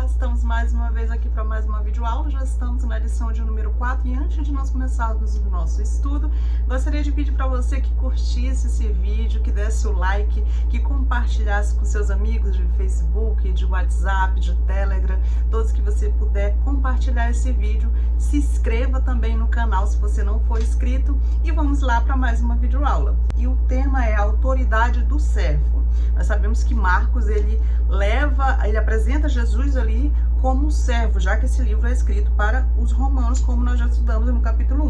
estamos mais uma vez aqui para mais uma videoaula. Já estamos na lição de número 4 e antes de nós começarmos o nosso estudo, gostaria de pedir para você que curtisse esse vídeo, que desse o like, que compartilhasse com seus amigos de Facebook, de WhatsApp, de Telegram, todos que você puder compartilhar esse vídeo. Se inscreva também no canal se você não for inscrito e vamos lá para mais uma videoaula. E o tema é a autoridade do servo. Nós sabemos que Marcos, ele apresenta Jesus ali como um servo, já que esse livro é escrito para os romanos, como nós já estudamos no capítulo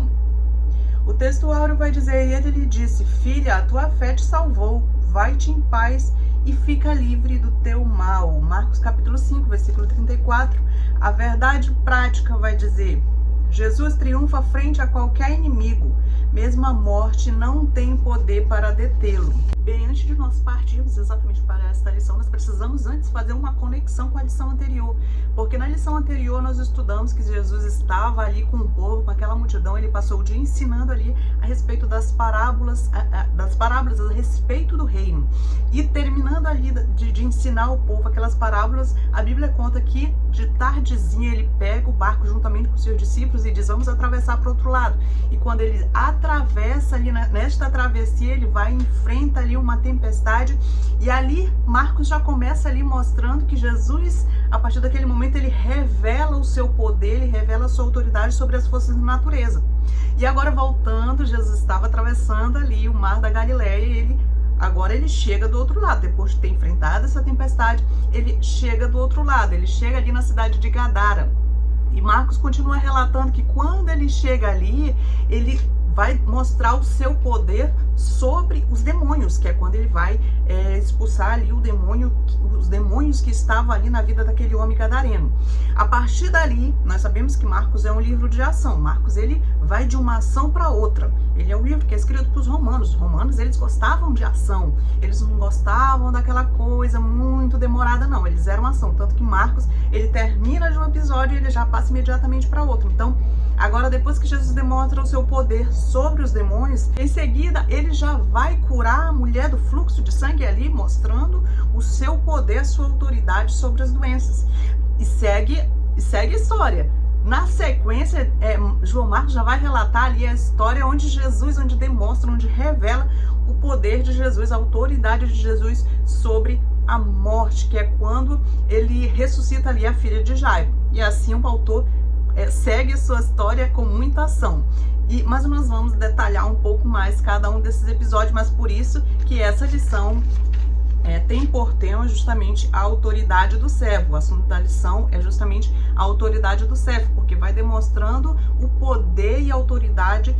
1. O texto áureo vai dizer: e ele lhe disse, filha, a tua fé te salvou, vai-te em paz e fica livre do teu mal. Marcos capítulo 5, versículo 34. A verdade prática vai dizer: Jesus triunfa frente a qualquer inimigo, mesmo a morte não tem poder para detê-lo. Bem, antes de nós partirmos exatamente para esta lição, nós precisamos antes fazer uma conexão com a lição anterior, porque na lição anterior nós estudamos que Jesus estava ali com o povo, com aquela multidão, ele passou o dia ensinando ali a respeito das parábolas a respeito do reino. E terminando ali de ensinar o povo aquelas parábolas, a Bíblia conta que de tardezinha ele pega o barco juntamente com seus discípulos e diz: vamos atravessar para o outro lado. E quando ele atravessa ali, nesta travessia, ele vai e enfrenta ali uma tempestade, e ali Marcos já começa ali mostrando que Jesus, a partir daquele momento, ele revela o seu poder, ele revela a sua autoridade sobre as forças da natureza. E agora voltando, Jesus estava atravessando ali o mar da Galileia e agora ele chega do outro lado, depois de ter enfrentado essa tempestade, ele chega do outro lado, ele chega ali na cidade de Gadara. E Marcos continua relatando que quando ele chega ali, ele vai mostrar o seu poder sobre os demônios, que é quando ele vai expulsar ali os demônios que estavam ali na vida daquele homem gadareno. A partir dali, nós sabemos que Marcos é um livro de ação. Marcos, ele vai de uma ação para outra. Ele é um livro que é escrito para os romanos. Os romanos, eles gostavam de ação. Eles não gostavam daquela coisa muito demorada, não. Eles eram ação. Tanto que Marcos, ele termina de um episódio e ele já passa imediatamente para outro. Então, agora, depois que Jesus demonstra o seu poder sobre os demônios, em seguida, ele já vai curar a mulher do fluxo de sangue ali, mostrando o seu poder, a sua autoridade sobre as doenças. E segue a história. Na sequência, João Marcos já vai relatar ali a história onde demonstra, onde revela o poder de Jesus, a autoridade de Jesus sobre a morte, que é quando ele ressuscita ali a filha de Jairo. E assim o autor segue a sua história com muita ação. Mas nós vamos detalhar um pouco mais cada um desses episódios, mas por isso que essa lição tem por tema justamente a autoridade do servo. O assunto da lição é justamente a autoridade do servo, porque vai demonstrando o poder e a autoridade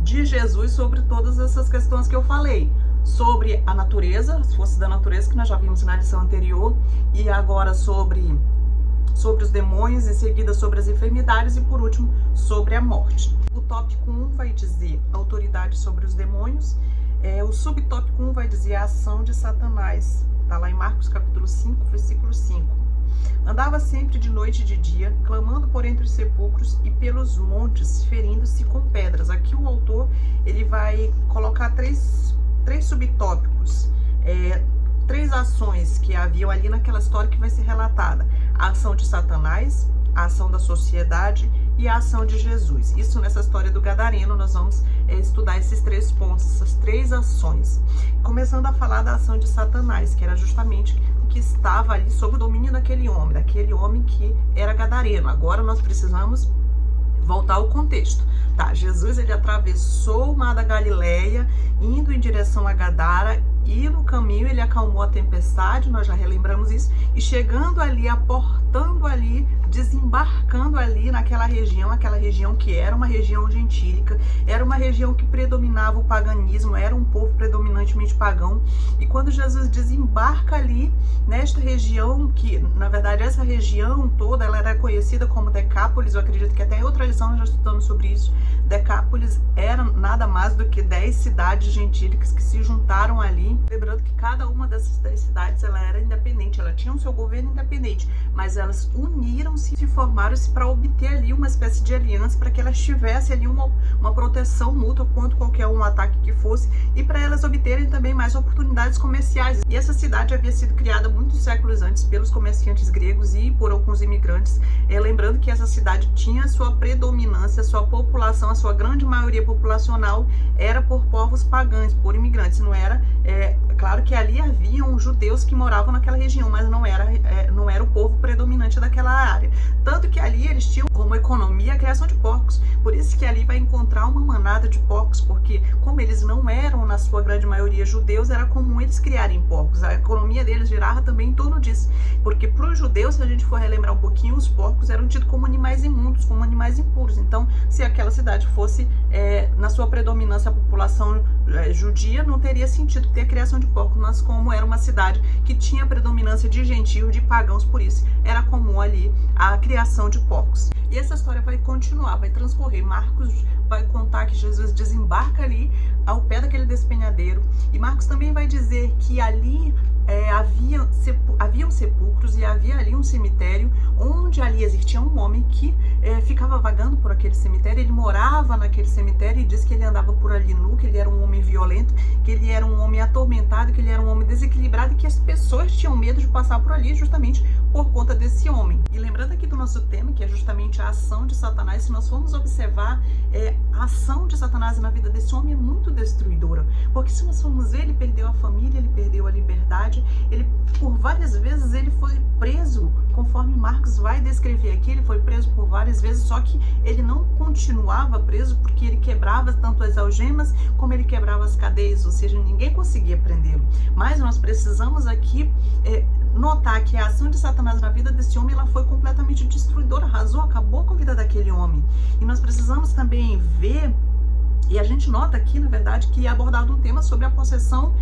de Jesus sobre todas essas questões que eu falei. Sobre a natureza, as forças da natureza, que nós já vimos na lição anterior, e agora sobre os demônios, em seguida sobre as enfermidades e por último sobre a morte. O tópico 1 vai dizer autoridade sobre os demônios, o subtópico 1 vai dizer a ação de Satanás, está lá em Marcos capítulo 5, versículo 5. Andava sempre de noite e de dia, clamando por entre os sepulcros e pelos montes, ferindo-se com pedras. Aqui o autor ele vai colocar três subtópicos, três ações que haviam ali naquela história que vai ser relatada: a ação de Satanás, a ação da sociedade e a ação de Jesus. Isso nessa história do Gadareno, nós vamos estudar esses três pontos, essas três ações. Começando a falar da ação de Satanás, que era justamente o que estava ali sob o domínio daquele homem que era gadareno. Agora nós precisamos voltar ao contexto. Tá, Jesus ele atravessou o mar da Galileia, indo em direção a Gadara, e no caminho ele acalmou a tempestade, nós já relembramos isso, e chegando ali, aportando ali, desembarcando ali naquela região que era uma região gentílica, era uma região que predominava o paganismo, era um povo predominantemente pagão. E quando Jesus desembarca ali nesta região, que na verdade essa região toda ela era conhecida como Decápolis, eu acredito que até em outra lição nós já estudamos sobre isso. Decápolis era nada mais do que 10 cidades gentílicas que se juntaram ali também, lembrando que cada uma dessas 10 cidades ela era independente, ela tinha o seu governo independente, mas elas uniram-se e formaram-se para obter ali uma espécie de aliança, para que elas tivessem ali uma proteção mútua contra qualquer um ataque que fosse, e para elas obterem também mais oportunidades comerciais. E essa cidade havia sido criada muitos séculos antes pelos comerciantes gregos e por alguns imigrantes, lembrando que essa cidade tinha a sua predominância, a sua população, a sua grande maioria populacional era por povos pagãos, por imigrantes, não era, claro que ali haviam judeus que moravam naquela região, mas não era o povo predominante daquela área, tanto que ali eles tinham como economia a criação de porcos, por isso que ali vai encontrar uma manada de porcos, porque como eles não eram na sua grande maioria judeus, era comum eles criarem porcos, a economia deles girava também em torno disso, porque para os judeus, se a gente for relembrar um pouquinho, os porcos eram tidos como animais imundos, como animais impuros, então se aquela cidade fosse na sua predominância a população judia, não teria sentido ter a criação de porcos, mas como era uma cidade que tinha predominância de gentios, de pagãos, por isso era comum ali a criação de porcos. E essa história vai continuar, vai transcorrer. Marcos vai contar que Jesus desembarca ali ao pé daquele despenhadeiro, e Marcos também vai dizer que ali haviam sepulcros e havia ali um cemitério, onde ali existia um homem que ficava vagando por aquele cemitério. Ele morava naquele cemitério e diz que ele andava por ali nu, que ele era um homem violento, que ele era um homem atormentado, que ele era um homem desequilibrado, e que as pessoas tinham medo de passar por ali justamente por conta desse homem. E lembrando aqui do nosso tema, que é justamente a ação de Satanás, se nós formos observar, a ação de Satanás na vida desse homem é muito destruidora, porque se nós formos ver, ele perdeu a família, ele perdeu a liberdade, ele por várias vezes ele foi preso, conforme Marcos vai descrever aqui, ele foi preso por várias vezes, só que ele não continuava preso, porque ele quebrava tanto as algemas como ele quebrava as cadeias, ou seja, ninguém conseguia prendê-lo. Mas nós precisamos aqui notar que a ação de Satanás na vida desse homem, ela foi completamente destruidora, arrasou, acabou com a vida daquele homem. E nós precisamos também ver, e a gente nota aqui, na verdade, que é abordado um tema sobre a possessão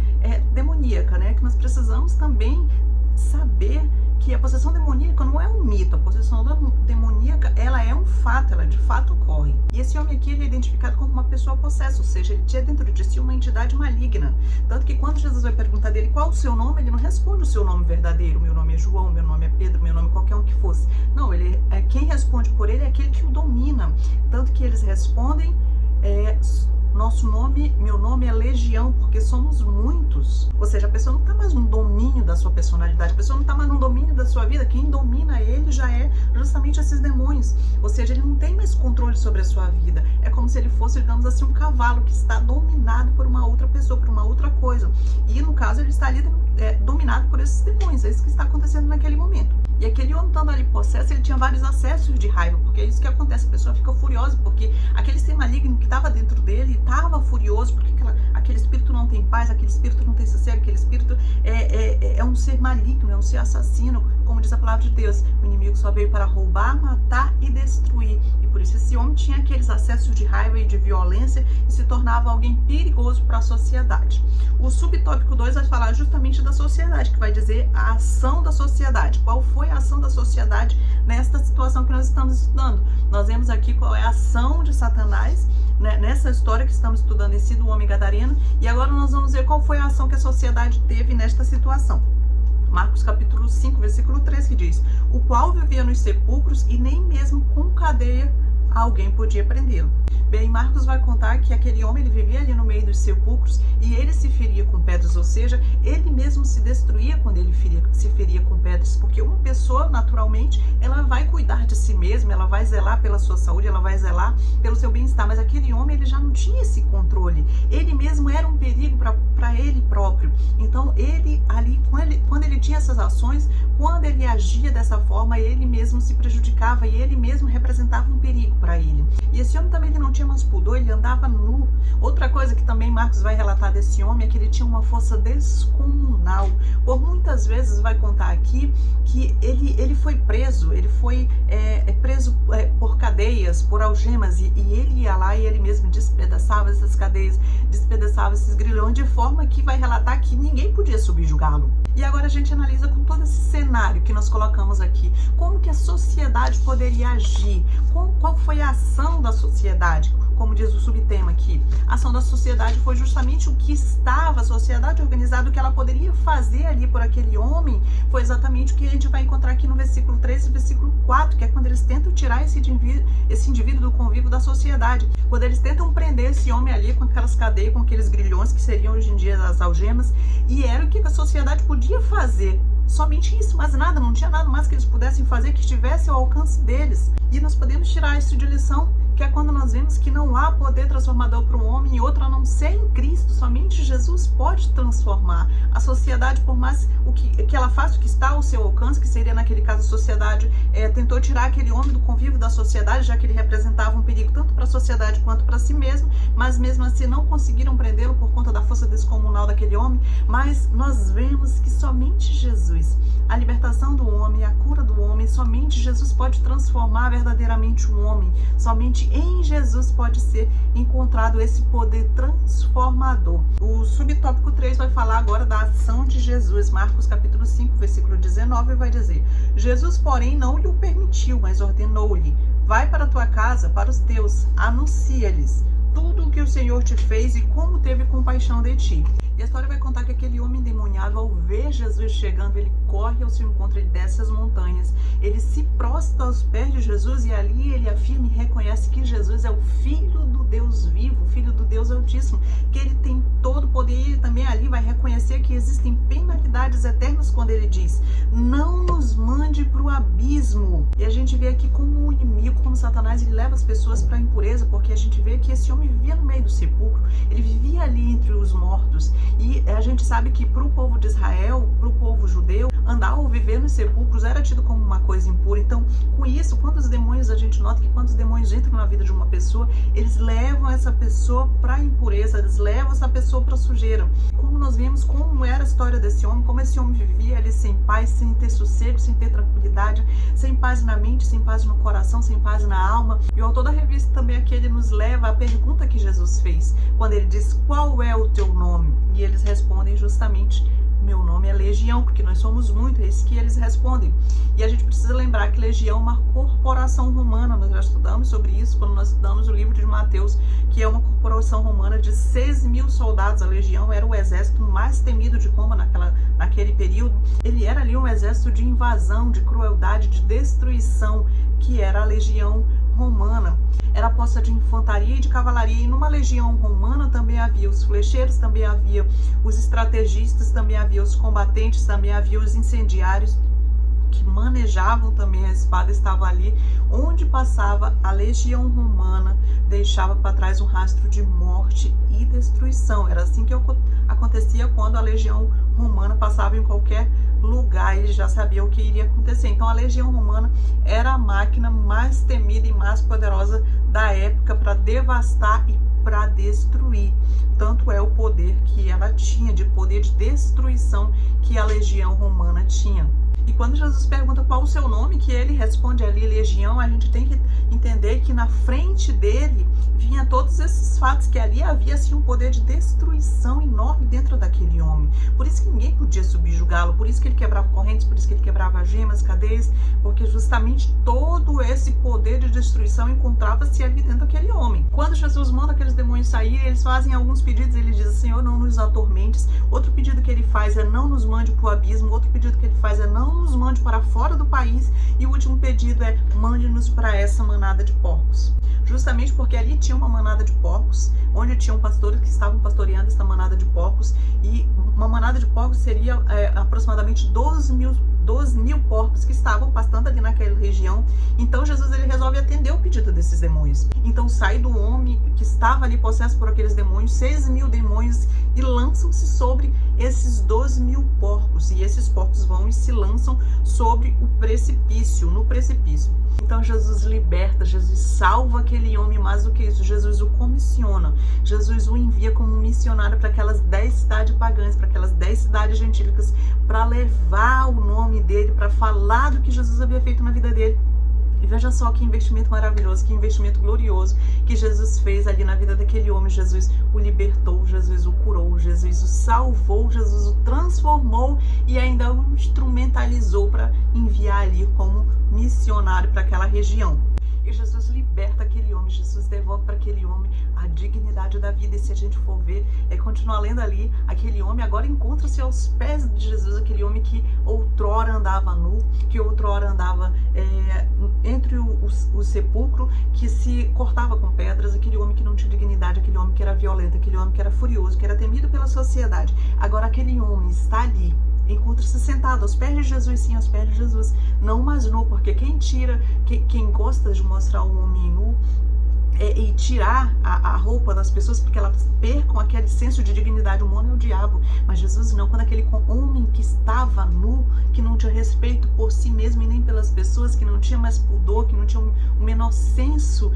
demoníaca, né? Que nós precisamos também saber que a possessão demoníaca não é um mito, a possessão demoníaca, ela é um fato, ela de fato ocorre. E esse homem aqui, ele é identificado como uma pessoa possessa, ou seja, ele tinha dentro de si uma entidade maligna. Tanto que quando Jesus vai perguntar dele qual o seu nome, ele não responde o seu nome verdadeiro, meu nome é João, meu nome é Pedro, meu nome é qualquer um que fosse. Não, quem responde por ele é aquele que o domina. Tanto que eles respondem, meu nome é Legião, porque somos muitos. Ou seja, a pessoa não está mais no domínio da sua personalidade, a pessoa não está mais no domínio da sua vida. Quem domina ele já é justamente esses demônios. Ou seja, ele não tem mais controle sobre a sua vida. É como se ele fosse, digamos assim, um cavalo que está dominado por uma outra pessoa, por uma outra coisa. E no caso, ele está ali dominado por esses demônios. É isso que está acontecendo naquele momento. E aquele homem estando ali possesso, ele tinha vários acessos de raiva, porque é isso que acontece, a pessoa fica furiosa, porque aquele ser maligno que estava dentro dele estava furioso, porque aquele espírito não tem paz, aquele espírito não tem sossego, aquele espírito é um ser maligno, é um ser assassino, como diz a palavra de Deus, o inimigo só veio para roubar, matar e destruir. E por isso esse homem tinha aqueles acessos de raiva e de violência e se tornava alguém perigoso para a sociedade. O subtópico 2 vai falar justamente da sociedade, que vai dizer a ação da sociedade. Qual foi a ação da sociedade nesta situação que nós estamos estudando? Nós vemos aqui qual é a ação de Satanás, né, nessa história que estamos estudando em si do homem gadareno, e agora nós vamos ver qual foi a ação que a sociedade teve nesta situação. Marcos capítulo 5, versículo 3, que diz: o qual vivia nos sepulcros e nem mesmo com cadeia alguém podia prendê-lo. Bem, Marcos vai contar que aquele homem, ele vivia ali no meio dos sepulcros e ele se feria com pedras, ou seja, ele mesmo se destruía quando ele se feria com pedras, porque uma pessoa, naturalmente, ela vai cuidar de si mesma, ela vai zelar pela sua saúde, ela vai zelar pelo seu bem-estar, mas aquele homem, ele já não tinha esse controle, ele mesmo era um perigo para ele próprio. Então, ele ali, quando ele tinha essas ações, quando ele agia dessa forma, ele mesmo se prejudicava e ele mesmo representava um perigo para ele. E esse homem também, ele não tinha mais pudor, ele andava nu. Outra coisa que também Marcos vai relatar desse homem é que ele tinha uma força descomunal. Por muitas vezes vai contar aqui que ele foi preso, ele foi preso por cadeias, por algemas, e ele ia lá e ele mesmo despedaçava essas cadeias, despedaçava esses grilhões, de forma que vai relatar que ninguém podia subjugá-lo. E agora a gente analisa com todo esse cenário que nós colocamos aqui, como que a sociedade poderia agir, qual foi a ação ação da sociedade, como diz o subtema aqui. A ação da sociedade foi justamente o que estava, a sociedade organizada, o que ela poderia fazer ali por aquele homem, foi exatamente o que a gente vai encontrar aqui no versículo 3 e versículo 4, que é quando eles tentam tirar esse indivíduo do convívio da sociedade, quando eles tentam prender esse homem ali com aquelas cadeias, com aqueles grilhões que seriam hoje em dia as algemas, e era o que a sociedade podia fazer. Somente isso, mais nada, não tinha nada mais que eles pudessem fazer que estivesse ao alcance deles. E nós podemos tirar isso de lição, que é quando nós vemos que não há poder transformador para um homem e outro a não ser em Cristo. Somente Jesus pode transformar. A sociedade, por mais que ela faça o que está ao seu alcance, que seria naquele caso a sociedade, tentou tirar aquele homem do convívio da sociedade, já que ele representava um perigo tanto para a sociedade quanto para si mesmo, mas mesmo assim não conseguiram prendê-lo por conta da força descomunal daquele homem. Mas nós vemos que somente Jesus, a libertação do homem, a cura do homem, somente Jesus pode transformar verdadeiramente um homem. Somente em Jesus pode ser encontrado esse poder transformador. O subtópico 3 vai falar agora da ação de Jesus. Marcos capítulo 5, versículo 19, vai dizer: Jesus, porém, não lhe o permitiu, mas ordenou-lhe: vai para a tua casa, para os teus, anuncia-lhes tudo o que o Senhor te fez e como teve compaixão de ti. E a história vai contar que aquele homem endemoniado, ao ver Jesus chegando, ele corre ao seu encontro, ele desce as montanhas, ele se prostra aos pés de Jesus e ali ele afirma e reconhece que Jesus é o Filho do Deus vivo, o Filho do Deus Altíssimo, que ele tem todo o poder, e ele também ali vai reconhecer que existem penalidades eternas quando ele diz: não nos mande para o abismo. E a gente vê aqui como o inimigo, como Satanás, ele leva as pessoas para a impureza, porque a gente vê que esse homem vivia no meio do sepulcro, ele vivia ali entre os mortos. E a gente sabe que para o povo de Israel, para o povo judeu, andar ou viver nos sepulcros era tido como uma coisa impura. Então, com isso, quando os demônios, a gente nota que quando os demônios entram na vida de uma pessoa, eles levam essa pessoa para a impureza, eles levam essa pessoa para a sujeira. Como nós vemos como era a história desse homem, como esse homem vivia ali sem paz, sem ter sossego, sem ter tranquilidade, sem paz na mente, sem paz no coração, sem paz na alma. E o autor da revista também aqui, ele nos leva à pergunta que Jesus fez, quando ele diz: qual é o teu nome? E eles respondem justamente: meu nome é Legião, porque nós somos muitos. É isso que eles respondem. E a gente precisa lembrar que Legião é uma corporação romana. Nós já estudamos sobre isso quando nós estudamos o livro de Mateus, que é uma corporação romana de 6.000 soldados. A Legião era o exército mais temido de Roma naquele período. Ele era ali um exército de invasão, de crueldade, de destruição, que era a Legião romana. Era posta de infantaria e de cavalaria, e numa legião romana também havia os flecheiros, também havia os estrategistas, também havia os combatentes, também havia os incendiários, que manejavam também a espada, estava ali. Onde passava a legião romana, deixava para trás um rastro de morte e destruição. Era assim que acontecia quando a legião romana passava em qualquer lugar, ele já sabia o que iria acontecer. Então a legião romana era a máquina mais temida e mais poderosa da época para devastar e para destruir. Tanto é o poder que ela tinha, de poder de destruição que a legião romana tinha. E quando Jesus pergunta qual o seu nome, que ele responde ali Legião, a gente tem que entender que na frente dele vinha todos esses fatos, que ali havia assim um poder de destruição enorme dentro daquele homem. Por isso que ninguém podia subjugá-lo, por isso que ele quebrava correntes, por isso que ele quebrava gemas, cadeias, porque justamente todo esse poder de destruição encontrava-se ali dentro daquele homem. Quando Jesus manda aqueles demônios sair, eles fazem alguns pedidos, ele diz: Senhor, não nos atormentes. Outro pedido que ele faz é: não nos mande para o abismo. Outro pedido que ele faz é: não nos mande para fora do país. E o último pedido é: mande-nos para essa manada de porcos. Justamente porque ali tinha uma manada de porcos, onde tinham pastores que estavam pastoreando essa manada de porcos, e uma manada de porcos seria aproximadamente 12 mil porcos que estavam pastando ali naquela região. Então Jesus, ele resolve atender o pedido desses demônios. Então sai do homem que estava ali possesso por aqueles demônios, 6.000 demônios, e lançam-se sobre esses 12.000 porcos, e esses porcos vão e se lançam sobre o precipício, no precipício. Então Jesus liberta, Jesus salva aquele homem. Mais do que isso, Jesus o comissiona, Jesus o envia como missionário para aquelas 10 cidades pagãs, para aquelas 10 cidades gentílicas, para levar o nome dele, para falar do que Jesus havia feito na vida dele. E veja só que investimento maravilhoso, que investimento glorioso que Jesus fez ali na vida daquele homem. Jesus o libertou, Jesus o curou, Jesus o salvou, Jesus o transformou e ainda o instrumentalizou para enviar ali como missionário para aquela região. e Jesus liberta aquele homem, Jesus devolve para aquele homem a dignidade da vida. E se a gente for ver, continuar lendo ali, aquele homem agora encontra-se aos pés de Jesus, aquele homem que outrora andava nu, que outrora andava entre o sepulcro, que se cortava com pedras, aquele homem que não tinha dignidade, aquele homem que era violento, aquele homem que era furioso, que era temido pela sociedade. Agora aquele homem está ali, encontra-se sentado aos pés de Jesus, sim, aos pés de Jesus, não mais nu, porque quem gosta de mostrar um homem nu e tirar a roupa das pessoas porque elas percam aquele senso de dignidade humana é o diabo. Mas Jesus não, quando aquele homem que estava nu, que não tinha respeito por si mesmo e nem pelas pessoas, que não tinha mais pudor, que não tinha o menor senso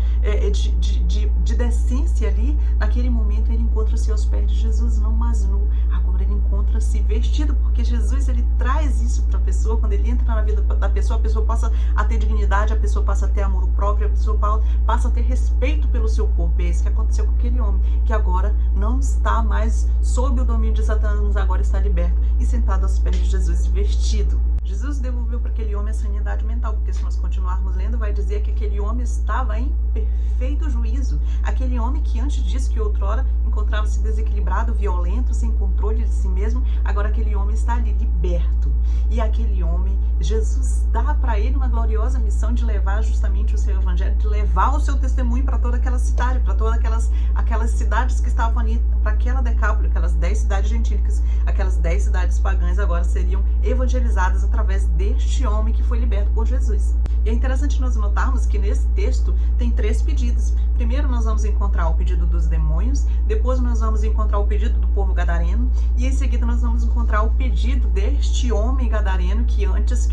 de decência ali, naquele momento ele encontra-se aos pés de Jesus, não mais nu, agora ele encontra-se vestido, porque Jesus ele traz isso para a pessoa. Quando ele entra na vida da pessoa, a pessoa passa a ter dignidade, a pessoa passa a ter amor próprio, a pessoa passa a ter respeito pelo seu corpo. É isso que aconteceu com aquele homem, que agora não está mais sob o domínio de Satanás, agora está liberto e sentado aos pés de Jesus, vestido. Jesus devolveu para aquele homem a sanidade mental, porque se nós continuarmos lendo, vai dizer que aquele homem estava em perfeito juízo. Aquele homem que antes disso, que outrora encontrava-se desequilibrado, violento, sem controle de si mesmo, agora aquele homem está ali liberto. E aquele homem, Jesus dá para ele uma gloriosa missão de levar justamente o seu evangelho, de levar o seu testemunho para toda aquela cidade, para todas aquelas cidades que estavam ali, para aquela Decápole, aquelas 10 cidades gentílicas, aquelas 10 cidades pagãs agora seriam evangelizadas através deste homem que foi liberto por Jesus. E é interessante nós notarmos que nesse texto tem 3 pedidos. Primeiro nós vamos encontrar o pedido dos demônios, depois nós vamos encontrar o pedido do povo gadareno, e em seguida nós vamos encontrar o pedido deste homem gadareno que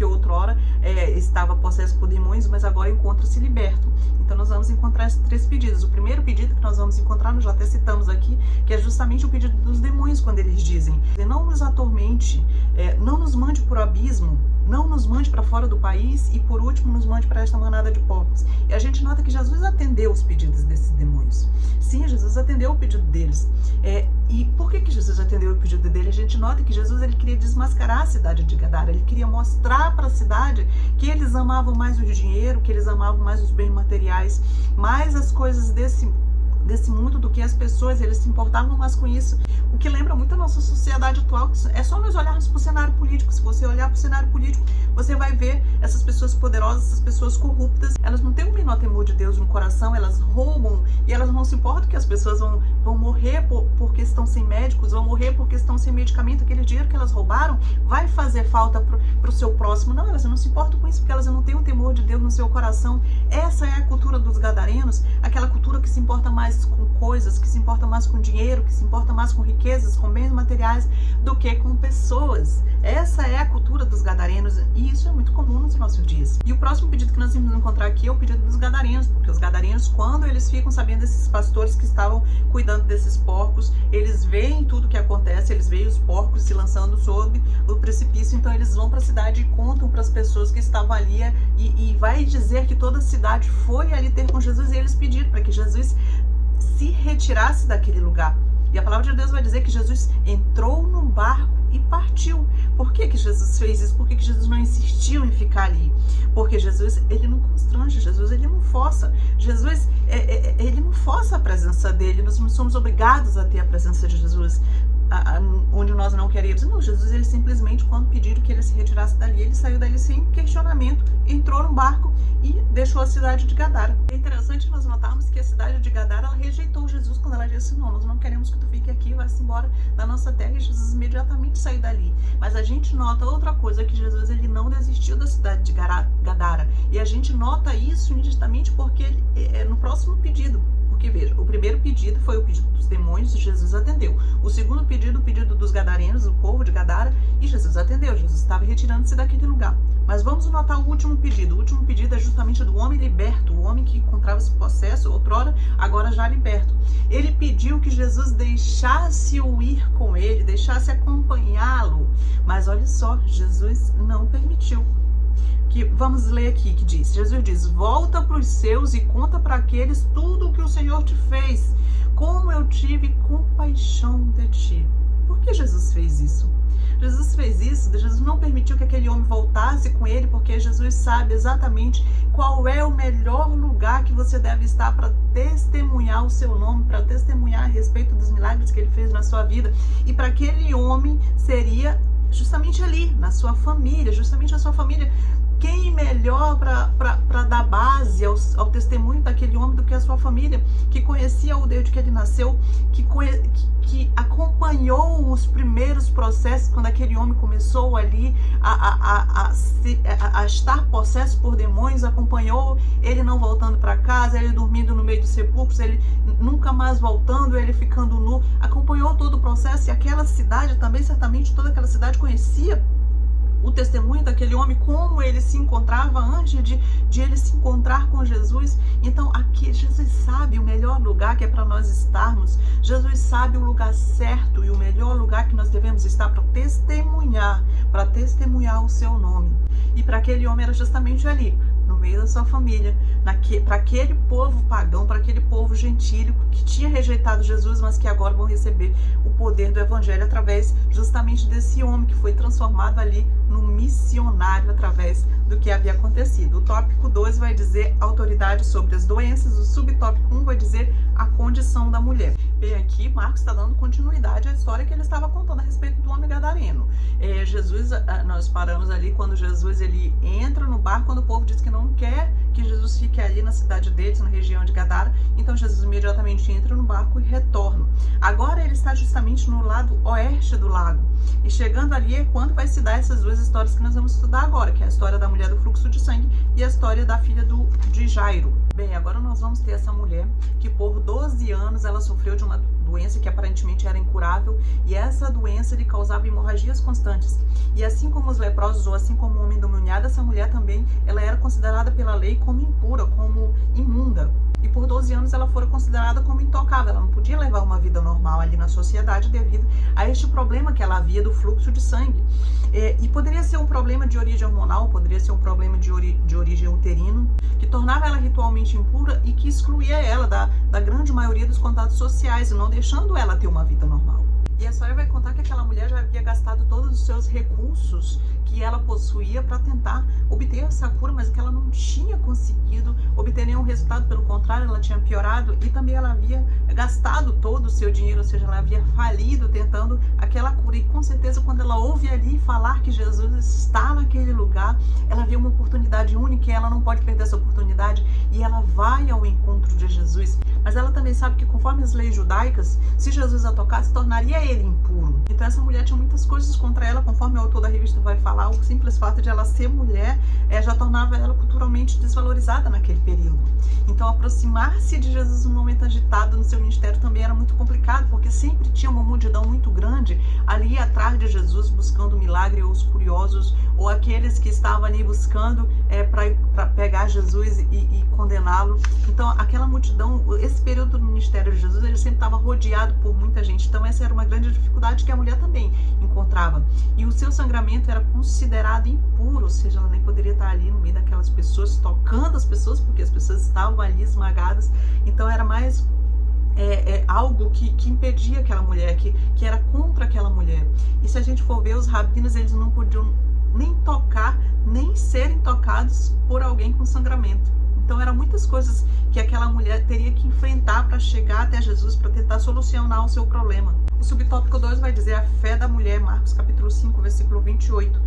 outrora estava possesso por demônios, mas agora encontra-se liberto. Então nós vamos encontrar esses 3 pedidos. O primeiro pedido que nós vamos encontrar, nós já até citamos aqui, que é justamente o pedido dos demônios, quando eles dizem: não nos atormente, não nos mande por abismo, não nos mande para fora do país e por último nos mande para esta manada de porcos. E a gente nota que Jesus atendeu os pedidos desses demônios. Sim, Jesus atendeu o pedido deles. E por que Jesus atendeu o pedido dele? A gente nota que Jesus ele queria desmascarar a cidade de Gadara. Ele queria mostrar para a cidade que eles amavam mais o dinheiro, que eles amavam mais os bens materiais, mais as coisas desse mundo do que as pessoas. Eles se importavam mais com isso, o que lembra muito a nossa sociedade atual. É só nós olharmos para o cenário político. Se você olhar para o cenário político, você vai ver essas pessoas poderosas, essas pessoas corruptas, elas não têm o menor temor de Deus no coração, elas roubam e elas não se importam que as pessoas vão morrer porque estão sem médicos, vão morrer porque estão sem medicamento. Aquele dinheiro que elas roubaram vai fazer falta para o seu próximo. Não, elas não se importam com isso, porque elas não têm o temor de Deus no seu coração. Essa é a cultura dos gadarenos, aquela cultura que se importa mais com coisas, que se importa mais com dinheiro, que se importa mais com riquezas, com bens materiais, do que com pessoas. Essa é a cultura dos gadarenos e isso é muito comum nos nossos dias. E o próximo pedido que nós vamos encontrar aqui é o pedido dos gadarenos, porque os gadarenos, quando eles ficam sabendo desses pastores que estavam cuidando desses porcos, eles veem tudo que acontece, eles veem os porcos se lançando sob o precipício, então eles vão para a cidade e contam para as pessoas que estavam ali e vai dizer que toda a cidade foi ali ter com Jesus e eles pediram para que Jesus se retirasse daquele lugar. E a palavra de Deus vai dizer que Jesus entrou no barco e partiu. Por que Jesus fez isso? Por que Jesus não insistiu em ficar ali? Porque Jesus, ele não constrange, Jesus, ele não força. Jesus, ele não força a presença dele. Nós não somos obrigados a ter a presença de Jesus onde nós não queríamos. Não, Jesus, ele simplesmente, quando pediram que ele se retirasse dali, ele saiu dali sem questionamento, entrou no barco e deixou a cidade de Gadara. É interessante nós notarmos que a cidade de Gadara, ela rejeitou Jesus quando ela disse: não, nós não queremos que tu fique aqui, vai-se embora da nossa terra. E Jesus imediatamente saiu dali. Mas a gente nota outra coisa, que Jesus, ele não desistiu da cidade de Gadara. E a gente nota isso nitidamente porque no próximo pedido. Porque veja, o primeiro pedido foi o pedido dos demônios e Jesus atendeu. O segundo pedido, o pedido dos gadarenos, do povo de Gadara, e Jesus atendeu. Jesus estava retirando-se daquele lugar. Mas vamos notar o último pedido. O último pedido é justamente do homem liberto, o homem que encontrava-se possesso outrora, agora já liberto. Ele pediu que Jesus deixasse-o ir com ele, deixasse acompanhá-lo. Mas olha só, Jesus não permitiu. Vamos ler aqui, que diz, Jesus diz: volta para os seus e conta para aqueles tudo o que o Senhor te fez, como eu tive compaixão de ti. Por que Jesus fez isso? Jesus fez isso, Jesus não permitiu que aquele homem voltasse com ele, porque Jesus sabe exatamente qual é o melhor lugar que você deve estar para testemunhar o seu nome, para testemunhar a respeito dos milagres que ele fez na sua vida. E para aquele homem seria justamente ali, na sua família, justamente a sua família. Quem melhor para dar base ao testemunho daquele homem do que a sua família, que conhecia o Deus de que ele nasceu, que acompanhou os primeiros processos, quando aquele homem começou ali a estar possesso por demônios, acompanhou ele não voltando para casa, ele dormindo no meio dos sepulcros, ele nunca mais voltando, ele ficando nu, acompanhou todo o processo. E aquela cidade também, certamente toda aquela cidade conhecia o testemunho daquele homem, como ele se encontrava antes de ele se encontrar com Jesus. Então aqui Jesus sabe o melhor lugar que é para nós estarmos. Jesus sabe o lugar certo e o melhor lugar que nós devemos estar para testemunhar o seu nome. E para aquele homem era justamente ali, no meio da sua família, para aquele povo pagão, para aquele povo gentílico que tinha rejeitado Jesus, mas que agora vão receber o poder do evangelho através justamente desse homem que foi transformado ali no missionário através do que havia acontecido. O tópico 2 vai dizer autoridade sobre as doenças, o subtópico 1 vai dizer a condição da mulher. Bem, aqui Marcos está dando continuidade à história que ele estava contando a respeito do homem gadareno. Nós paramos ali quando Jesus ele entra no barco, quando o povo diz que não quer que Jesus fique ali na cidade deles, na região de Gadara. Então Jesus imediatamente entra no barco e retorna. Agora ele está justamente no lado oeste do lago. E chegando ali é quando vai se dar essas duas histórias que nós vamos estudar agora, que é a história da mulher do fluxo de sangue e a história da filha de Jairo. Bem, agora nós vamos ter essa mulher que por 12 anos ela sofreu de uma doença que aparentemente era incurável, e essa doença lhe causava hemorragias constantes. E assim como os leprosos, ou assim como o homem endemoniado, essa mulher também ela era considerada pela lei como impura, como imunda. E por 12 anos ela fora considerada como intocável. Ela não podia levar uma vida normal ali na sociedade devido a este problema que ela havia do fluxo de sangue. E poderia ser um problema de origem hormonal, poderia ser um problema de origem uterino, que tornava ela ritualmente impura e que excluía ela da grande maioria dos contatos sociais, não deixando ela ter uma vida normal. E a história vai contar que aquela mulher já havia gastado todos os seus recursos que ela possuía para tentar obter essa cura, mas que ela não tinha conseguido obter nenhum resultado, pelo contrário, ela tinha piorado, e também ela havia gastado todo o seu dinheiro, ou seja, ela havia falido tentando aquela cura. E com certeza, quando ela ouve ali falar que Jesus está naquele lugar, ela vê uma oportunidade única e ela não pode perder essa oportunidade, e ela vai ao encontro de Jesus. Mas ela também sabe que, conforme as leis judaicas, se Jesus a tocasse, tornaria ele impuro. Então essa mulher tinha muitas coisas contra ela, conforme o autor da revista vai falar. O simples fato de ela ser mulher já tornava ela culturalmente desvalorizada naquele período. Então aproximar-se de Jesus num momento agitado no seu ministério também era muito complicado, porque sempre tinha uma multidão muito grande ali atrás de Jesus buscando milagre, ou os curiosos, ou aqueles que estavam ali buscando para pegar Jesus e condená-lo. Então aquela multidão, esse período do ministério de Jesus, ele sempre estava rodeado por muita gente. Então essa era uma grande dificuldade que a mulher também encontrava. E o seu sangramento era considerado impuro, ou seja, ela nem poderia estar ali no meio daquelas pessoas, tocando as pessoas, porque as pessoas estavam ali esmagadas. Então era mais algo que impedia aquela mulher, que era contra aquela mulher. E se a gente for ver, os rabinos, eles não podiam nem tocar, nem serem tocados por alguém com sangramento. Então eram muitas coisas que aquela mulher teria que enfrentar para chegar até Jesus, para tentar solucionar o seu problema. O subtópico 2 vai dizer a fé da mulher, Marcos capítulo 5, versículo 28.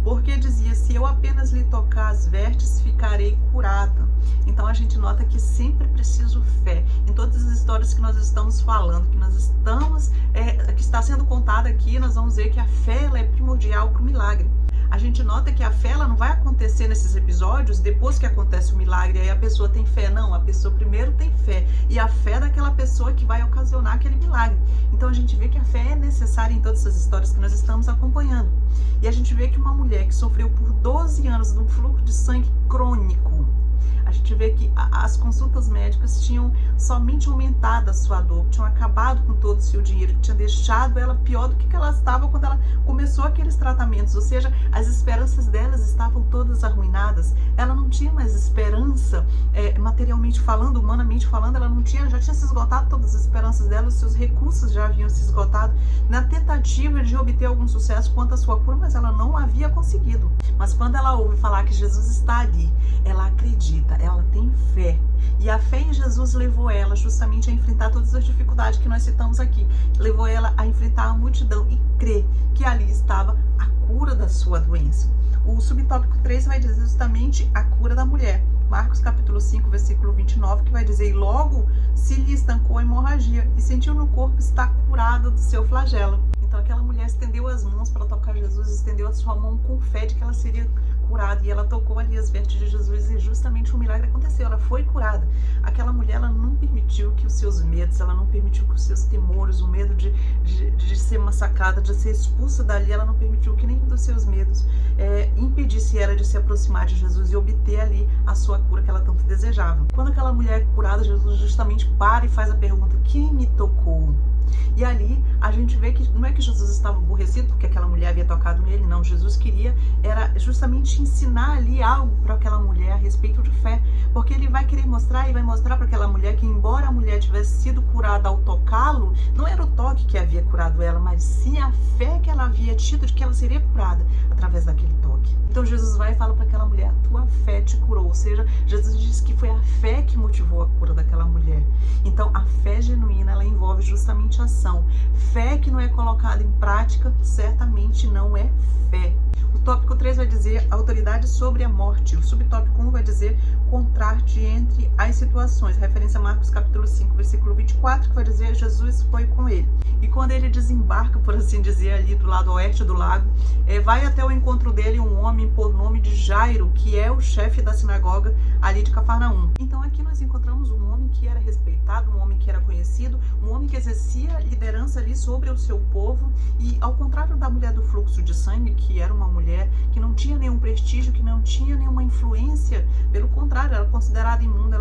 Porque dizia, se eu apenas lhe tocar as vestes, ficarei curada. Então a gente nota que sempre preciso fé. Em todas as histórias que nós estamos falando, que está sendo contada aqui, nós vamos ver que a fé ela é primordial para o milagre. A gente nota que a fé ela não vai acontecer nesses episódios depois que acontece o milagre, aí a pessoa tem fé. Não, a pessoa primeiro tem fé. E a fé daquela pessoa que vai ocasionar aquele milagre. Então a gente vê que a fé é necessária em todas essas histórias que nós estamos acompanhando. E a gente vê que uma mulher que sofreu por 12 anos de um fluxo de sangue crônico, a gente gente vê que as consultas médicas tinham somente aumentado a sua dor, tinham acabado com todo o seu dinheiro, tinha deixado ela pior do que ela estava quando ela começou aqueles tratamentos, ou seja, as esperanças delas estavam todas arruinadas, ela não tinha mais esperança, materialmente falando, humanamente falando, ela já tinha se esgotado todas as esperanças dela, os seus recursos já haviam se esgotado, na tentativa de obter algum sucesso quanto à sua cura, mas ela não havia conseguido. Mas quando ela ouve falar que Jesus está ali, ela acredita, ela tem fé. E a fé em Jesus levou ela justamente a enfrentar todas as dificuldades que nós citamos aqui. Levou ela a enfrentar a multidão e crer que ali estava a cura da sua doença. O subtópico 3 vai dizer justamente a cura da mulher. Marcos capítulo 5, versículo 29, que vai dizer: e logo se lhe estancou a hemorragia e sentiu no corpo estar curada do seu flagelo. Então aquela mulher estendeu as mãos para tocar Jesus, estendeu a sua mão com fé de que ela seria curada, e ela tocou ali as vestes de Jesus e justamente o milagre aconteceu, ela foi curada. Aquela mulher, ela não permitiu que os seus medos, ela não permitiu que os seus temores, o medo de ser massacrada, de ser expulsa dali, ela não permitiu que nenhum dos seus medos impedisse ela de se aproximar de Jesus e obter ali a sua cura que ela tanto desejava. Quando aquela mulher é curada, Jesus justamente para e faz a pergunta: quem me tocou? E ali a gente vê que não é que Jesus estava aborrecido porque aquela mulher havia tocado nele, não. Jesus queria era justamente ensinar ali algo para aquela mulher a respeito de fé, porque ele vai querer mostrar e vai mostrar para aquela mulher que, embora a mulher tivesse sido curada ao tocá-lo, não era o toque que havia curado ela, mas sim a fé que ela havia tido de que ela seria curada através daquele toque. Então Jesus vai e fala para aquela mulher: a tua fé te curou. Ou seja, Jesus diz que foi a fé que motivou a cura daquela mulher. Então a fé genuína, ela envolve justamente ação. Fé que não é colocada em prática certamente não é fé. O tópico 3 vai dizer autoridade sobre a morte. O subtópico 1 vai dizer contraste entre as situações. Referência a Marcos capítulo 5, versículo 24, que vai dizer: Jesus foi com ele. E quando ele desembarca, por assim dizer, ali do lado oeste do lago, vai até o encontro dele um homem por nome de Jairo, que é o chefe da sinagoga ali de Cafarnaum. Então aqui nós encontramos um homem que era respeitado, um homem que era conhecido, um homem que exercia liderança ali sobre o seu povo, e ao contrário da mulher do fluxo de sangue, que era uma mulher que não tinha nenhum prestígio, que não tinha nenhuma influência, pelo contrário, ela era considerada imunda,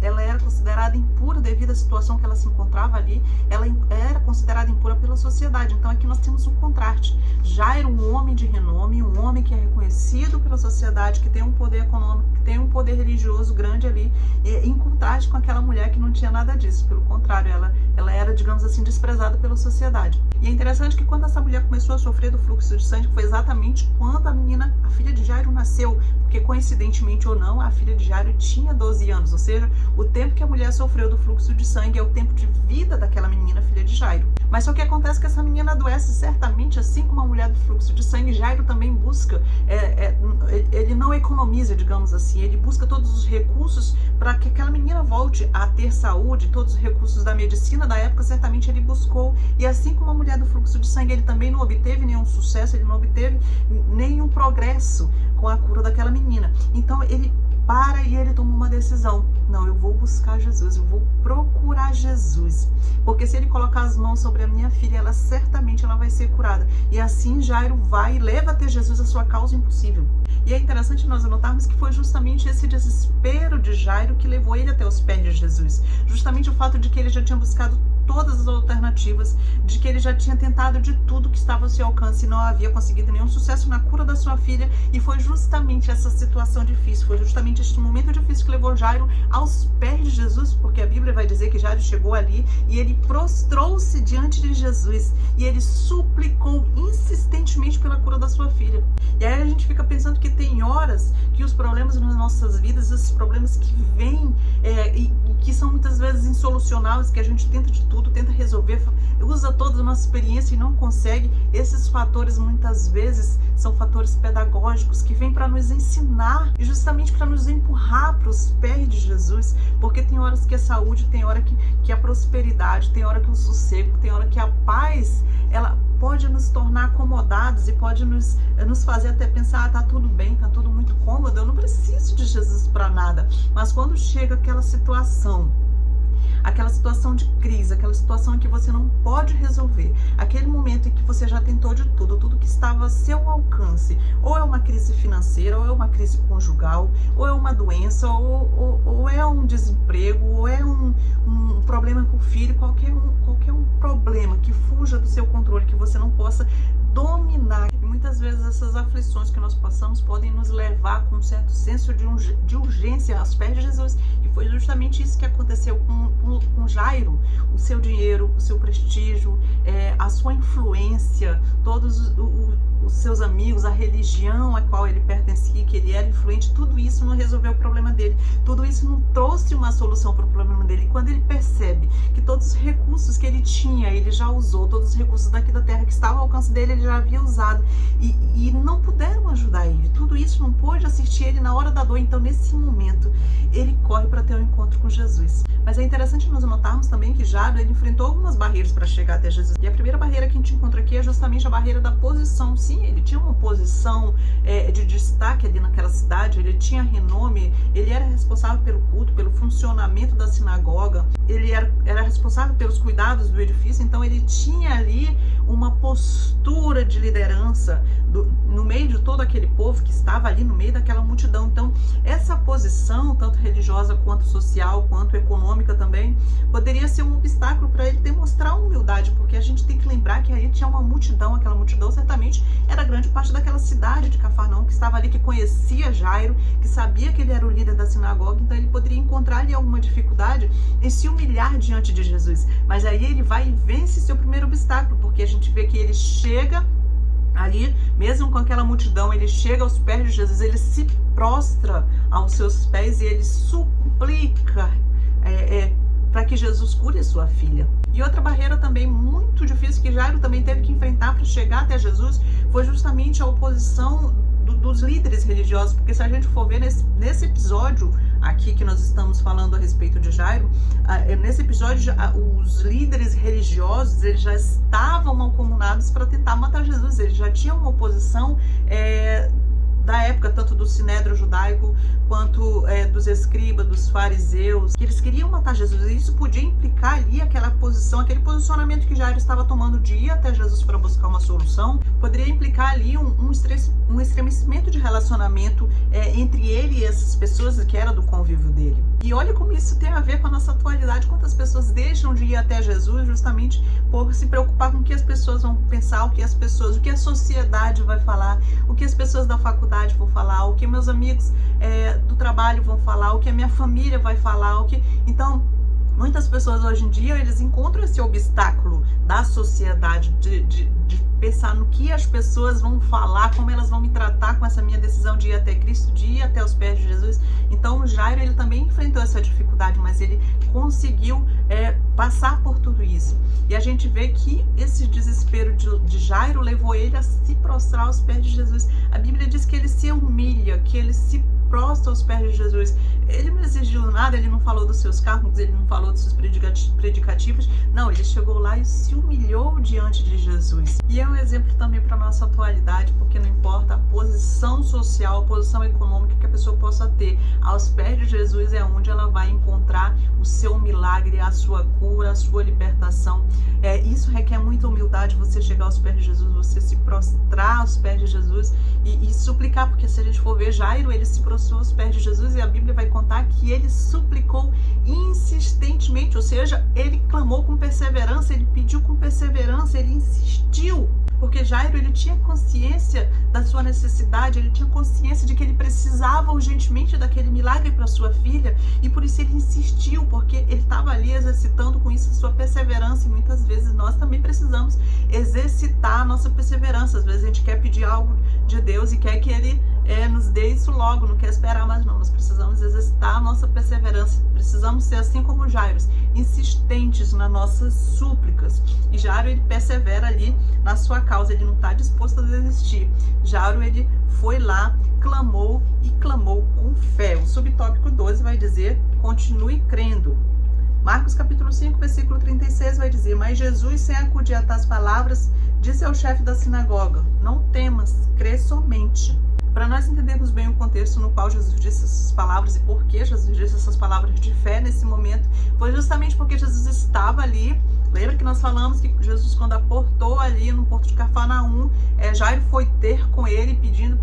ela era considerada impura devido à situação que ela se encontrava ali, ela era considerada impura pela sociedade. Então aqui nós temos um contraste. Jairo, um homem de renome, um homem que é reconhecido pela sociedade, que tem um poder econômico, que tem um poder religioso grande ali, em contraste com aquela mulher que não tinha nada disso. Pelo contrário, ela era, digamos assim, desprezada pela sociedade. E é interessante que quando essa mulher começou a sofrer do fluxo de sangue, foi exatamente quando a filha de Jairo nasceu, porque coincidentemente ou não, a filha de Jairo tinha 12 anos, ou seja, o tempo que a mulher sofreu do fluxo de sangue é o tempo de vida daquela menina, filha de Jairo. Mas só que acontece que essa menina adoece certamente, assim como a mulher do fluxo de sangue. Jairo também busca, ele não economiza, digamos assim, ele busca todos os recursos para que aquela menina volte a ter saúde, todos os recursos da medicina da época, certamente ele buscou. E assim como a mulher do fluxo de sangue, ele também não obteve nenhum sucesso, ele não obteve nenhum progresso com a cura daquela menina. Então ele para e ele toma uma decisão: não, eu vou buscar Jesus, eu vou procurar Jesus, porque se ele colocar as mãos sobre a minha filha, ela certamente vai ser curada. E assim Jairo vai e leva até Jesus a sua causa impossível. E é interessante nós notarmos que foi justamente esse desespero de Jairo que levou ele até os pés de Jesus, justamente o fato de que ele já tinha buscado todas as alternativas, de que ele já tinha tentado de tudo que estava ao seu alcance e não havia conseguido nenhum sucesso na cura da sua filha. E foi justamente essa situação difícil, foi justamente este momento difícil que levou Jairo aos pés de Jesus, porque a Bíblia vai dizer que Jairo chegou ali e ele prostrou-se diante de Jesus e ele suplicou insistentemente pela cura da sua filha. E aí a gente fica pensando que tem horas que os problemas nas nossas vidas, esses problemas que vêm e que são muitas vezes insolucionáveis, que a gente tenta de tudo, tenta resolver, usa toda a nossa experiência e não consegue. Esses fatores muitas vezes são fatores pedagógicos que vêm para nos ensinar e justamente para nos empurrar para os pés de Jesus, porque tem horas que a saúde, tem hora que a prosperidade, tem hora que o sossego, tem hora que a paz, ela pode nos tornar acomodados e pode nos fazer até pensar: tá tudo bem, tá tudo muito cômodo, eu não preciso de Jesus para nada. Mas quando chega aquela situação aquela situação de crise, aquela situação em que você não pode resolver, aquele momento em que você já tentou de tudo que estava a seu alcance, ou é uma crise financeira, ou é uma crise conjugal, ou é uma doença, ou é um desemprego, ou é um problema com o filho, qualquer um problema que fuja do seu controle, que você não possa dominar. E muitas vezes essas aflições que nós passamos podem nos levar com um certo senso de urgência aos pés de Jesus. E foi justamente isso que aconteceu com Jairo. O seu dinheiro, o seu prestígio, a sua influência, todos os seus amigos, a religião a qual ele pertencia, que ele era influente, tudo isso não resolveu o problema dele. Tudo isso não trouxe uma solução para o problema dele. E quando ele percebe que todos os recursos que ele tinha, ele já usou, todos os recursos daqui da terra que estavam ao alcance dele, ele já havia usado. E não puderam ajudar ele. Tudo isso não pôde assistir ele na hora da dor. Então, nesse momento, ele corre para ter um encontro com Jesus. Mas é interessante nós notarmos também que Jairo, ele enfrentou algumas barreiras para chegar até Jesus. E a primeira barreira que a gente encontra aqui é justamente a barreira da posição. Sim, ele tinha uma posição de destaque ali naquela cidade, ele tinha renome, ele era responsável pelo culto, pelo funcionamento da sinagoga, ele era responsável pelos cuidados do edifício, então ele tinha ali uma postura de liderança no meio de todo aquele povo que estava ali no meio daquela multidão. Então, essa posição, tanto religiosa quanto social, quanto econômica também, poderia ser um obstáculo para ele demonstrar humildade, porque a gente tem que lembrar que ali tinha uma multidão, aquela multidão certamente era grande parte daquela cidade de Cafarnaum que estava ali, que conhecia Jairo, que sabia que ele era o líder da sinagoga, então ele poderia encontrar ali alguma dificuldade em se humilhar diante de Jesus. Mas aí ele vai e vence seu primeiro obstáculo, porque a gente vê que ele chega ali, mesmo com aquela multidão, ele chega aos pés de Jesus, ele se prostra aos seus pés e ele suplica para que Jesus cure a sua filha. E outra barreira também muito difícil que Jairo também teve que enfrentar para chegar até Jesus foi justamente a oposição dos líderes religiosos, porque se a gente for ver nesse episódio aqui que nós estamos falando a respeito de Jairo, nesse episódio os líderes religiosos, eles já estavam mancomunados para tentar matar Jesus, eles já tinham uma oposição da época, tanto do sinédrio judaico quanto dos escribas, dos fariseus, que eles queriam matar Jesus. E isso podia implicar ali aquela posição, aquele posicionamento que Jairo estava tomando de ir até Jesus para buscar uma solução, poderia implicar ali um estremecimento de relacionamento entre ele e essas pessoas que era do convívio dele. E olha como isso tem a ver com a nossa atualidade, quantas pessoas deixam de ir até Jesus justamente por se preocupar com o que as pessoas vão pensar, o que a sociedade vai falar, o que as pessoas da faculdade vão falar, o que meus amigos do trabalho vão falar, o que a minha família vai falar, Então, muitas pessoas hoje em dia, eles encontram esse obstáculo da sociedade de pensar no que as pessoas vão falar, como elas vão me tratar com essa minha decisão de ir até Cristo, de ir até os pés de Jesus. Então, Jairo, ele também enfrentou essa dificuldade, mas ele conseguiu passar por tudo isso. E a gente vê que esse desespero de Jairo levou ele a se prostrar aos pés de Jesus. A Bíblia diz que ele se humilha, que ele se prostra aos pés de Jesus. Ele não exigiu nada, ele não falou dos seus cargos, ele não falou dos seus predicativos, não, ele chegou lá e se humilhou diante de Jesus. E é um exemplo também para a nossa atualidade, porque não importa a posição social, a posição econômica que a pessoa possa ter, aos pés de Jesus é onde ela vai encontrar o seu milagre, a sua cura, a sua libertação. Isso requer muita humildade, você chegar aos pés de Jesus, você se prostrar aos pés de Jesus e suplicar, porque se a gente for ver Jairo, ele se prostrou aos pés de Jesus e a Bíblia vai contar que ele suplicou insistentemente, ou seja, ele clamou com perseverança, ele pediu com perseverança, ele insistiu, porque Jairo, ele tinha consciência da sua necessidade, ele tinha consciência de que ele precisava urgentemente daquele milagre para sua filha e por isso ele insistiu, porque ele estava ali exercitando com isso a sua perseverança. E muitas vezes nós também precisamos exercitar a nossa perseverança. Às vezes a gente quer pedir algo de Deus e quer que ele nos dê isso logo, não quer esperar mais não. Nós precisamos exercitar a nossa perseverança, precisamos ser assim como Jairo, insistentes nas nossas súplicas. E Jairo, ele persevera ali na sua causa, ele não está disposto a desistir. Jairo, ele foi lá, clamou e clamou com fé. O subtópico 12 vai dizer: continue crendo. Marcos capítulo 5, versículo 36 vai dizer: mas Jesus, sem acudir a tais palavras, disse ao chefe da sinagoga: não temas, crê somente. Para nós entendermos bem o contexto no qual Jesus disse essas palavras e por que Jesus disse essas palavras de fé nesse momento, foi justamente porque Jesus estava ali. Lembra que nós falamos que Jesus, quando aportou ali no porto de Cafarnaum, Jairo foi ter com ele, pedindo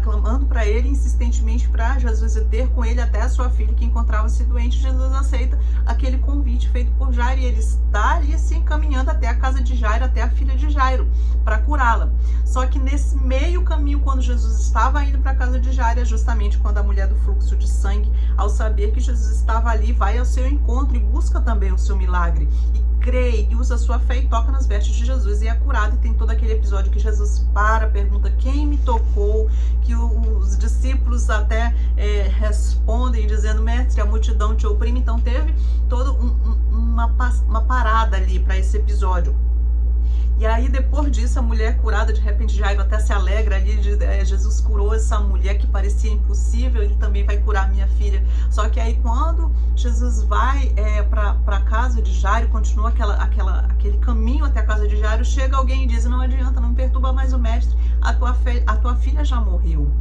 clamando para ele insistentemente para Jesus ter com ele até a sua filha que encontrava-se doente. Jesus aceita aquele convite feito por Jairo e ele está ali se encaminhando até a casa de Jairo, até a filha de Jairo, para curá-la. Só que nesse meio caminho, quando Jesus estava indo para a casa de Jairo, é justamente quando a mulher do fluxo de sangue, ao saber que Jesus estava ali, vai ao seu encontro e busca também o seu milagre. E crê e usa a sua fé e toca nas vestes de Jesus e é curado. E tem todo aquele episódio que Jesus pergunta quem me tocou, que os discípulos até respondem dizendo, mestre, a multidão te oprime. Então teve toda uma parada ali para esse episódio. E aí, depois disso, a mulher curada, de repente, Jairo até se alegra ali, Jesus curou essa mulher que parecia impossível, ele também vai curar minha filha. Só que aí, quando Jesus vai para a casa de Jairo, continua aquele caminho até a casa de Jairo, chega alguém e diz, não adianta, não perturba mais o mestre, a tua filha já morreu.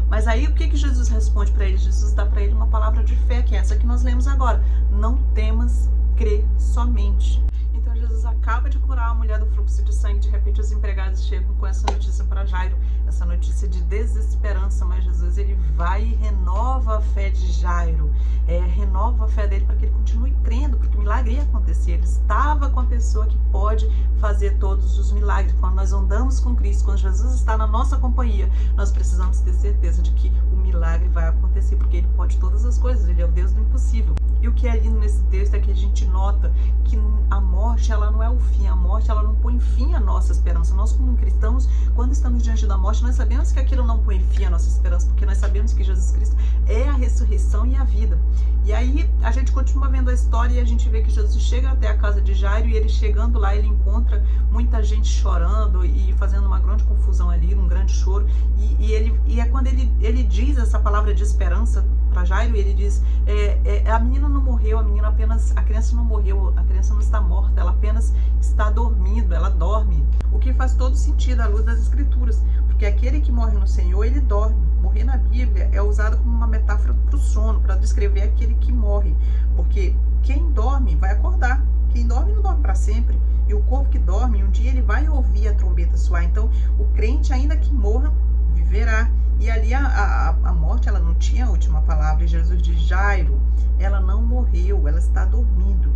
Mas aí, o que Jesus responde para ele? Jesus dá para ele uma palavra de fé, que é essa que nós lemos agora. Não temas, crê somente. Então Jesus acaba de curar a mulher do fluxo de sangue. De repente os empregados chegam com essa notícia para Jairo, essa notícia de desesperança, mas Jesus ele vai e renova a fé de Jairo, renova a fé dele para que ele continue crendo, porque o milagre ia acontecer. Ele estava com a pessoa que pode fazer todos os milagres. Quando nós andamos com Cristo, quando Jesus está na nossa companhia, nós precisamos ter certeza de que o milagre vai acontecer, porque ele pode todas as coisas, ele é o Deus do impossível. E o que é lindo nesse texto é que a gente nota que a morte, ela não é o fim, a morte, ela não põe fim à nossa esperança. Nós, como cristãos, quando estamos diante da morte, nós sabemos que aquilo não põe fim à nossa esperança, porque nós sabemos que Jesus Cristo é a ressurreição e a vida. E aí, a gente continua vendo a história e a gente vê que Jesus chega até a casa de Jairo e ele chegando lá, ele encontra muita gente chorando e fazendo uma grande confusão ali, um grande choro. E é quando ele diz essa palavra de esperança para Jairo, ele diz, a menina não morreu, a criança não morreu, a criança não está morta, ela apenas está dormindo, ela dorme. O que faz todo sentido à luz das Escrituras, porque aquele que morre no Senhor, ele dorme. Morrer na Bíblia é usado como uma metáfora para o sono, para descrever aquele que morre, porque quem dorme vai acordar, quem dorme não dorme para sempre, e o corpo que dorme, um dia ele vai ouvir a trombeta soar. Então o crente, ainda que morra, viverá. E ali a morte, ela não tinha a última palavra. E Jesus diz, Jairo, ela não morreu, ela está dormindo.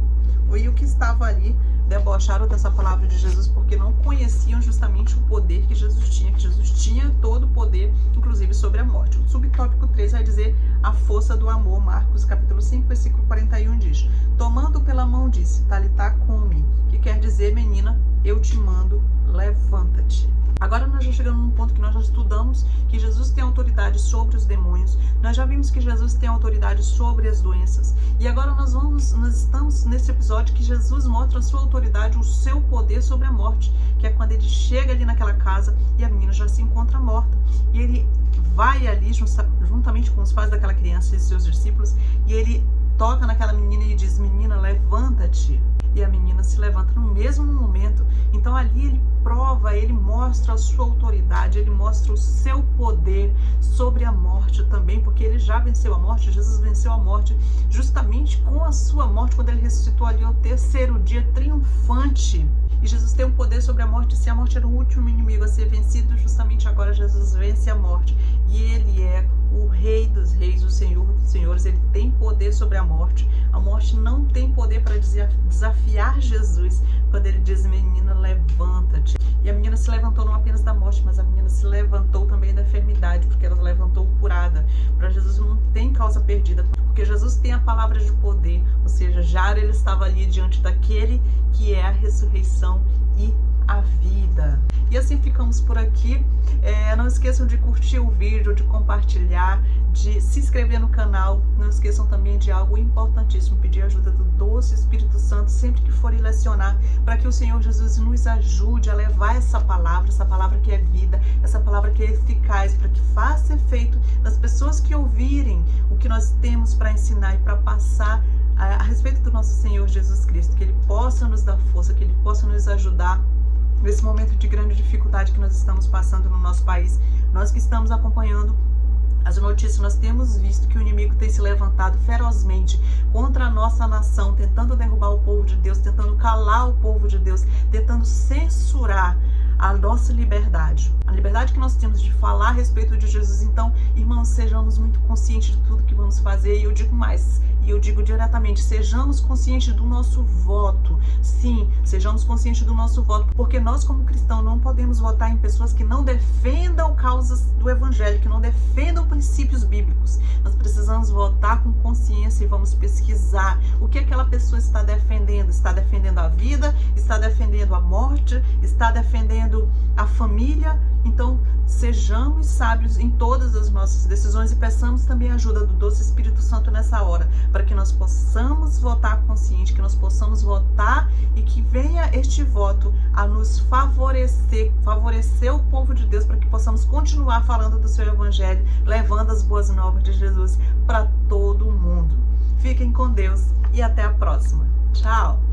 E o que estava ali debocharam dessa palavra de Jesus porque não conheciam justamente o poder que Jesus tinha todo o poder, inclusive sobre a morte. O subtópico 3 vai dizer a força do amor. Marcos capítulo 5, versículo 41 diz, tomando pela mão disse, Talitá cumi, que quer dizer, menina, eu te mando, levanta-te. Agora nós já chegamos num ponto que nós já estudamos que Jesus tem autoridade sobre os demônios, nós já vimos que Jesus tem autoridade sobre as doenças, e agora nós estamos nesse episódio que Jesus mostra a sua autoridade, o seu poder sobre a morte, que é quando ele chega ali naquela casa e a menina já se encontra morta, e ele vai ali juntamente com os pais daquela criança e seus discípulos, e ele toca naquela menina e diz, menina, levanta-te. E a menina se levanta no mesmo momento. Então ali ele prova, ele mostra a sua autoridade, ele mostra o seu poder sobre a morte também, porque ele já venceu a morte. Jesus venceu a morte justamente com a sua morte, quando ele ressuscitou ali ao terceiro dia, triunfante. E Jesus tem um poder sobre a morte. Se a morte era o último inimigo a ser vencido, justamente agora Jesus vence a morte. E ele é o Rei dos Reis, o Senhor dos Senhores. Ele tem poder sobre a morte. A morte não tem poder para desafiar Jesus. Quando ele diz, menina, levanta-te. E a menina se levantou não apenas da morte, mas a menina se levantou também da enfermidade, porque ela se levantou curada. Para Jesus não tem causa perdida, porque Jesus tem a palavra de poder. Ou seja, Jairo, ele estava ali diante daquele que é a ressurreição e a vida. E assim ficamos por aqui. Não esqueçam de curtir o vídeo, de compartilhar, de se inscrever no canal. Não esqueçam também de algo importantíssimo, pedir a ajuda do doce Espírito Santo sempre que forem lecionar, para que o Senhor Jesus nos ajude a levar essa palavra que é vida, essa palavra que é eficaz, para que faça efeito nas pessoas que ouvirem o que nós temos para ensinar e para passar a respeito do nosso Senhor Jesus Cristo, que Ele possa nos dar força, que Ele possa nos ajudar nesse momento de grande dificuldade que nós estamos passando no nosso país. Nós que estamos acompanhando as notícias, nós temos visto que o inimigo tem se levantado ferozmente contra a nossa nação, tentando derrubar o povo de Deus, tentando calar o povo de Deus, tentando censurar a nossa liberdade, a liberdade que nós temos de falar a respeito de Jesus. Então, irmãos, sejamos muito conscientes de tudo que vamos fazer, e eu digo mais, e eu digo diretamente, sejamos conscientes do nosso voto. Sim, sejamos conscientes do nosso voto, porque nós como cristãos não podemos votar em pessoas que não defendam causas do evangelho, que não defendam princípios bíblicos. Nós precisamos votar com consciência e vamos pesquisar o que aquela pessoa está defendendo. Está defendendo a vida? Está defendendo a morte? Está defendendo a família? Então, sejamos sábios em todas as nossas decisões e peçamos também a ajuda do doce Espírito Santo nessa hora, para que nós possamos votar consciente, que nós possamos votar e que venha este voto a nos favorecer o povo de Deus, para que possamos continuar falando do seu evangelho, levando as boas novas de Jesus para todo mundo. Fiquem com Deus e até a próxima. Tchau!